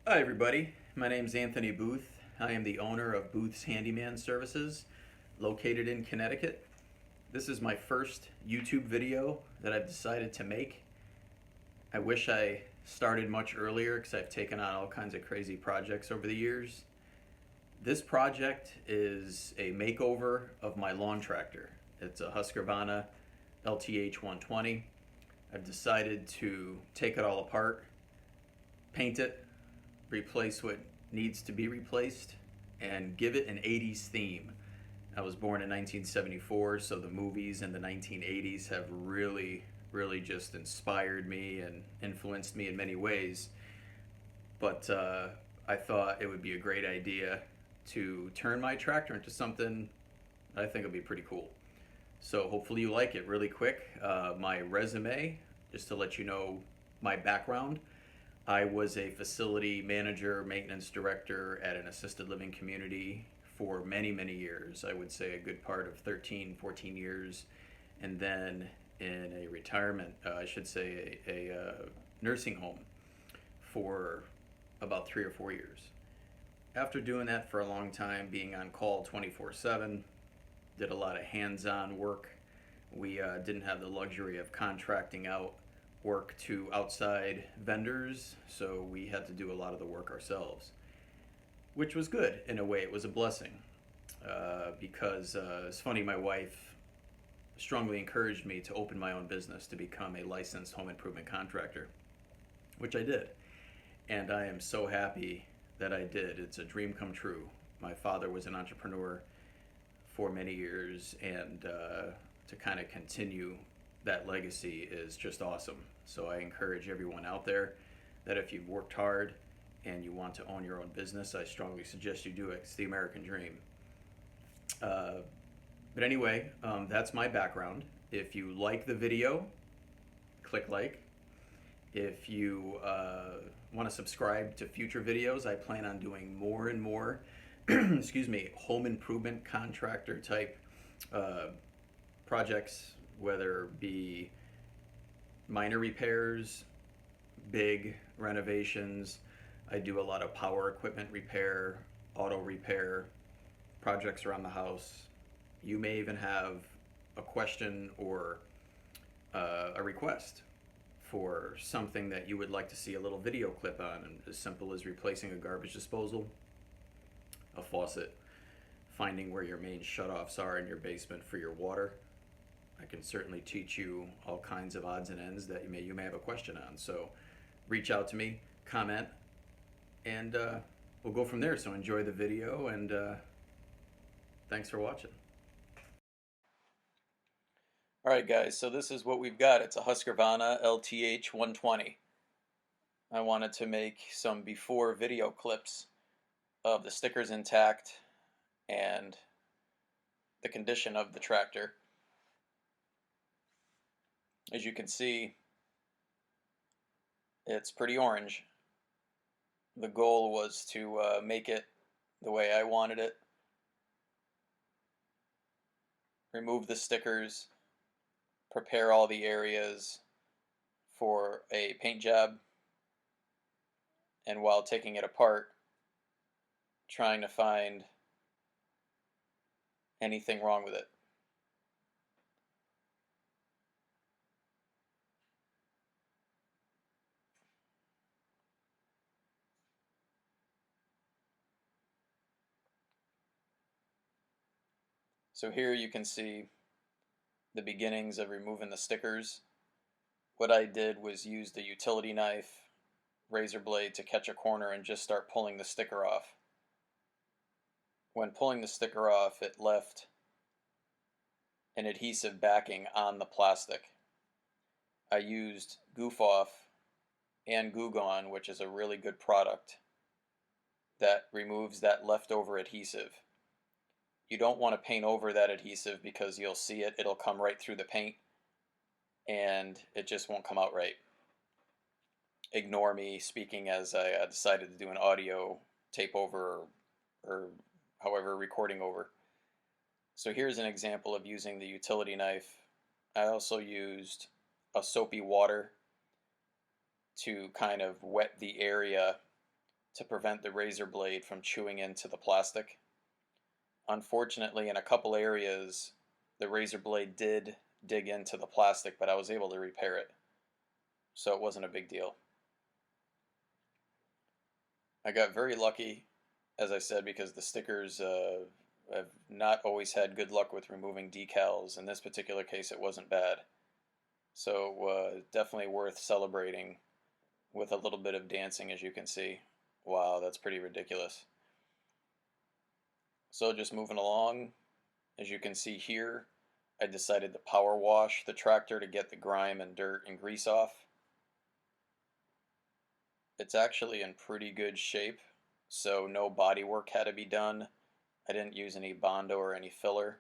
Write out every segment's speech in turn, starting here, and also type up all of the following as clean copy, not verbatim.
Hi everybody, my name is Anthony Booth. I am the owner of Booth's Handyman Services, located in Connecticut. This is my first YouTube video that I've decided to make. I wish I started much earlier because I've taken on all kinds of crazy projects over the years. This project is a makeover of my lawn tractor. It's a Husqvarna LTH 120. I've decided to take it all apart, paint it, replace what needs to be replaced, and give it an 80s theme. I was born in 1974, so the movies in the 1980s have really just inspired me and influenced me in many ways. But I thought it would be a great idea to turn my tractor into something I think will be pretty cool. So hopefully you like it. Really quick, my resume, just to let you know my background. I was a facility manager, maintenance director at an assisted living community for many years. I would say a good part of 13, 14 years. And then in a retirement, I should say a nursing home for about 3 or 4 years. After doing that for a long time, being on call 24/7, did a lot of hands-on work. We didn't have the luxury of contracting out work to outside vendors, so we had to do a lot of the work ourselves, which was good in a way. It was a blessing because it's funny, my wife strongly encouraged me to open my own business to become a licensed home improvement contractor, which I did. And I am so happy that I did. It's a dream come true. My father was an entrepreneur for many years, and to kind of continue that legacy is just awesome. So I encourage everyone out there that if you've worked hard and you want to own your own business, I strongly suggest you do it. It's the American dream. But anyway, that's my background. If you like the video, click like. If you want to subscribe to future videos, I plan on doing more and more excuse me, home improvement contractor type projects, whether it be minor repairs, big renovations. I do a lot of power equipment repair, auto repair, projects around the house. You may even have a question or a request for something that you would like to see a little video clip on, and as simple as replacing a garbage disposal, a faucet, finding where your main shutoffs are in your basement for your water. I can certainly teach you all kinds of odds and ends that you may have a question on. So reach out to me, comment, and we'll go from there. So enjoy the video, and thanks for watching. All right, guys, so this is what we've got. It's a Husqvarna LTH 120. I wanted to make some before video clips of the stickers intact and the condition of the tractor. As you can see, it's pretty orange. The goal was to make it the way I wanted it. Remove the stickers, prepare all the areas for a paint job, and while taking it apart, trying to find anything wrong with it. So here you can see the beginnings of removing the stickers. What I did was use the utility knife, razor blade to catch a corner and just start pulling the sticker off. When pulling the sticker off, it left an adhesive backing on the plastic. I used Goof Off and Goo Gone, which is a really good product that removes that leftover adhesive. You don't want to paint over that adhesive because you'll see it, it'll come right through the paint and it just won't come out right. Ignore me speaking as I decided to do an audio tape over or however recording over. So here's an example of using the utility knife. I also used a soapy water to kind of wet the area to prevent the razor blade from chewing into the plastic. Unfortunately, in a couple areas, the razor blade did dig into the plastic, but I was able to repair it, so it wasn't a big deal. I got very lucky, as I said, because the stickers, I've not always had good luck with removing decals. In this particular case, it wasn't bad. So definitely worth celebrating with a little bit of dancing, as you can see. Wow, that's pretty ridiculous. So just moving along, as you can see here, I decided to power wash the tractor to get the grime and dirt and grease off. It's actually in pretty good shape, so no body work had to be done. I didn't use any Bondo or any filler.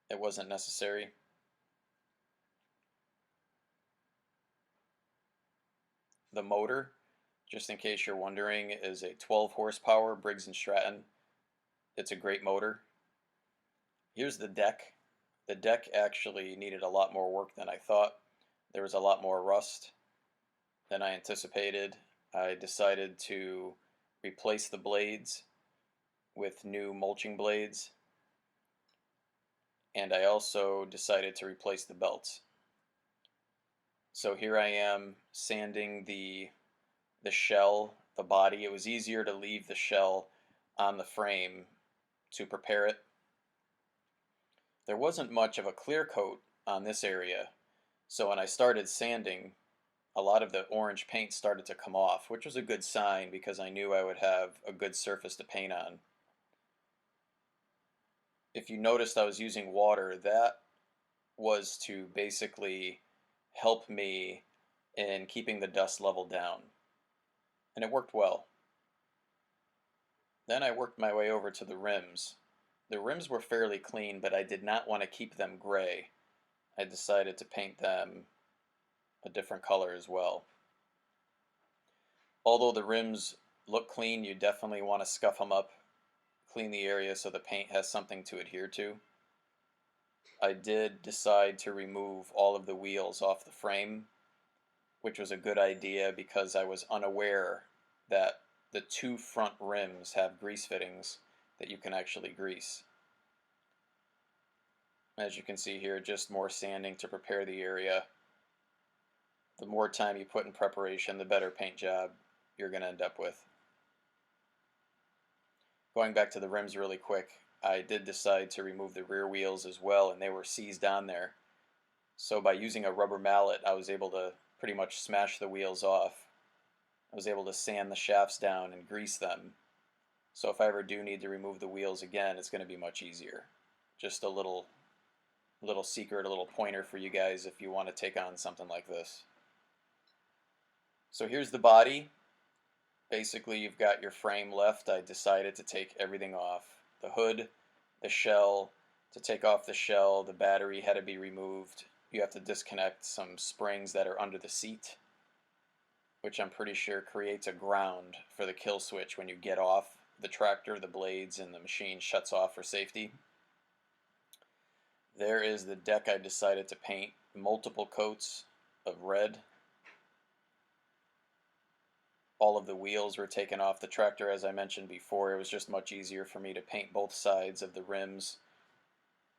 It wasn't necessary. The motor, just in case you're wondering, is a 12 horsepower Briggs & Stratton. It's a great motor. Here's the deck. The deck actually needed a lot more work than I thought. There was a lot more rust than I anticipated. I decided to replace the blades with new mulching blades, and I also decided to replace the belts. So here I am sanding the shell, the body. It was easier to leave the shell on the frame to prepare it. There wasn't much of a clear coat on this area, so when I started sanding, a lot of the orange paint started to come off, which was a good sign because I knew I would have a good surface to paint on. If you noticed I was using water, that was to basically help me in keeping the dust level down, and it worked well. Then I worked my way over to the rims. The rims were fairly clean, but I did not want to keep them gray. I decided to paint them a different color as well. Although the rims look clean, you definitely want to scuff them up, clean the area so the paint has something to adhere to. I did decide to remove all of the wheels off the frame, which was a good idea because I was unaware that the two front rims have grease fittings that you can actually grease. As you can see here, just more sanding to prepare the area. The more time you put in preparation, the better paint job you're going to end up with. Going back to the rims really quick, I did decide to remove the rear wheels as well, and they were seized on there. So by using a rubber mallet, I was able to pretty much smash the wheels off. I was able to sand the shafts down and grease them. So if I ever do need to remove the wheels again, it's going to be much easier. Just a little secret, a little pointer for you guys if you want to take on something like this. So here's the body. Basically, you've got your frame left. I decided to take everything off. The hood, the shell. To take off the shell, the battery had to be removed. You have to disconnect some springs that are under the seat, which I'm pretty sure creates a ground for the kill switch when you get off the tractor, the blades, and the machine shuts off for safety. There is the deck I decided to paint multiple coats of red. All of the wheels were taken off the tractor, as I mentioned before. It was just much easier for me to paint both sides of the rims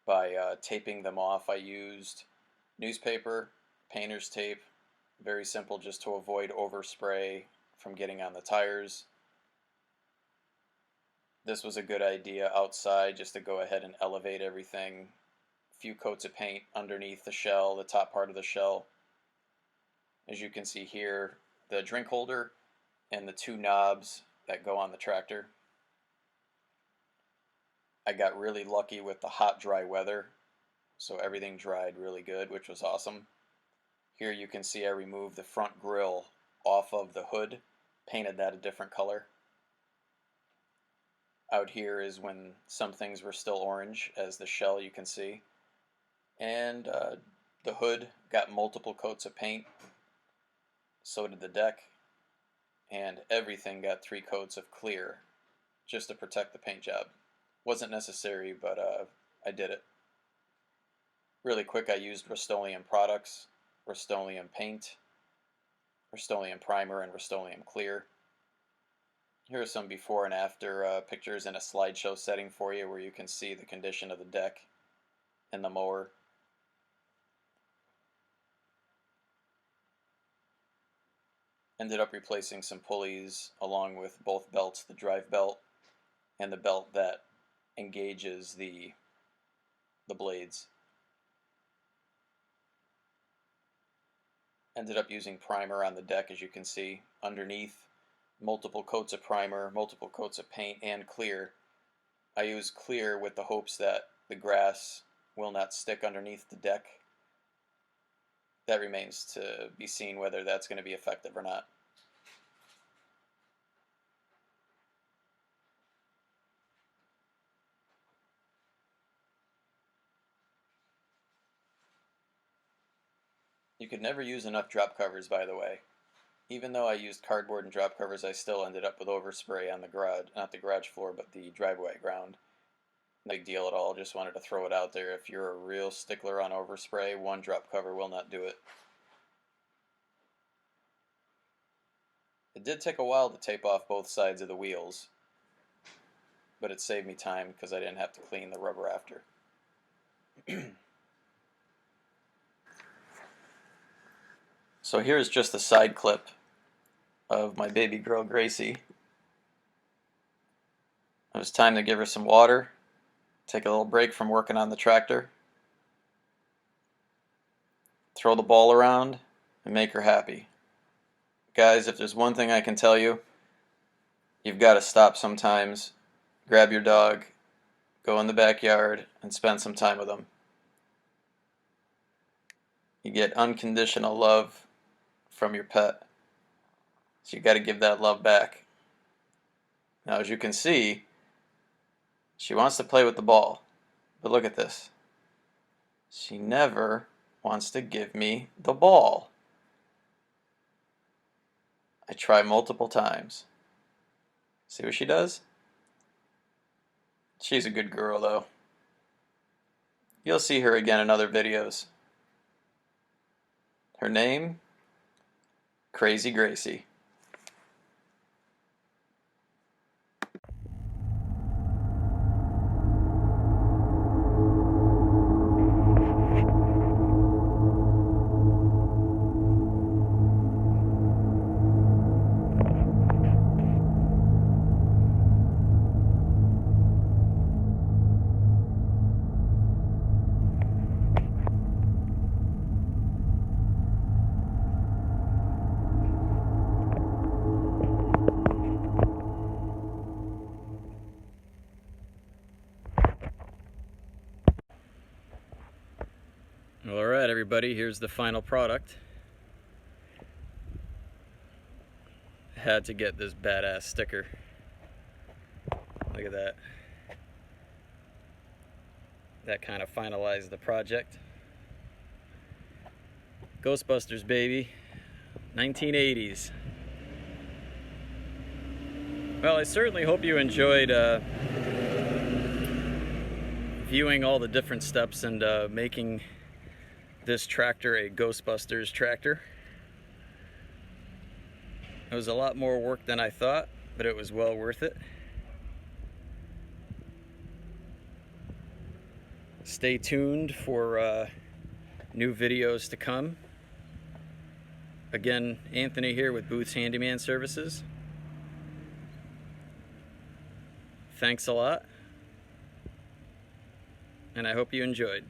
by taping them off. I used newspaper, painter's tape, very simple, just to avoid overspray from getting on the tires. This was a good idea outside, just to go ahead and elevate everything. A few coats of paint underneath the shell, the top part of the shell. As you can see here, the drink holder and the two knobs that go on the tractor. I got really lucky with the hot, dry weather, so everything dried really good, which was awesome. Here you can see I removed the front grille off of the hood, painted that a different color. Out here is when some things were still orange, as the shell you can see. And the hood got multiple coats of paint, so did the deck, and everything got 3 coats of clear, just to protect the paint job. Wasn't necessary, but I did it. Really quick, I used Rust-Oleum products, Rust-Oleum paint, Rust-Oleum primer, and Rust-Oleum clear. Here are some before and after pictures in a slideshow setting for you where you can see the condition of the deck and the mower. Ended up replacing some pulleys along with both belts, the drive belt and the belt that engages the blades. Ended up using primer on the deck, as you can see underneath. Multiple coats of primer, multiple coats of paint, and clear. I use clear with the hopes that the grass will not stick underneath the deck. That remains to be seen whether that's going to be effective or not. You could never use enough drop covers, by the way. Even though I used cardboard and drop covers, I still ended up with overspray on the garage, not the garage floor, but the driveway ground. No big deal at all, just wanted to throw it out there. If you're a real stickler on overspray, one drop cover will not do it. It did take a while to tape off both sides of the wheels, but it saved me time because I didn't have to clean the rubber after. So here's just a side clip of my baby girl Gracie. It was time to give her some water, take a little break from working on the tractor, throw the ball around, and make her happy. Guys, if there's one thing I can tell you, you've got to stop sometimes, grab your dog, go in the backyard, and spend some time with them. You get unconditional love from your pet, so you got to give that love back. Now, as you can see, she wants to play with the ball, but look at this. She never wants to give me the ball. I try multiple times. See what she does? She's a good girl, though. You'll see her again in other videos. Her name? Crazy Gracie. Alright everybody, here's the final product. Had to get this badass sticker. Look at that. That kind of finalized the project. Ghostbusters, baby. 1980s. Well, I certainly hope you enjoyed viewing all the different steps and making this tractor a Ghostbusters tractor. It was a lot more work than I thought, but it was well worth it. Stay tuned for new videos to come. Again, Anthony here with Booth's Handyman Services. Thanks a lot, and I hope you enjoyed.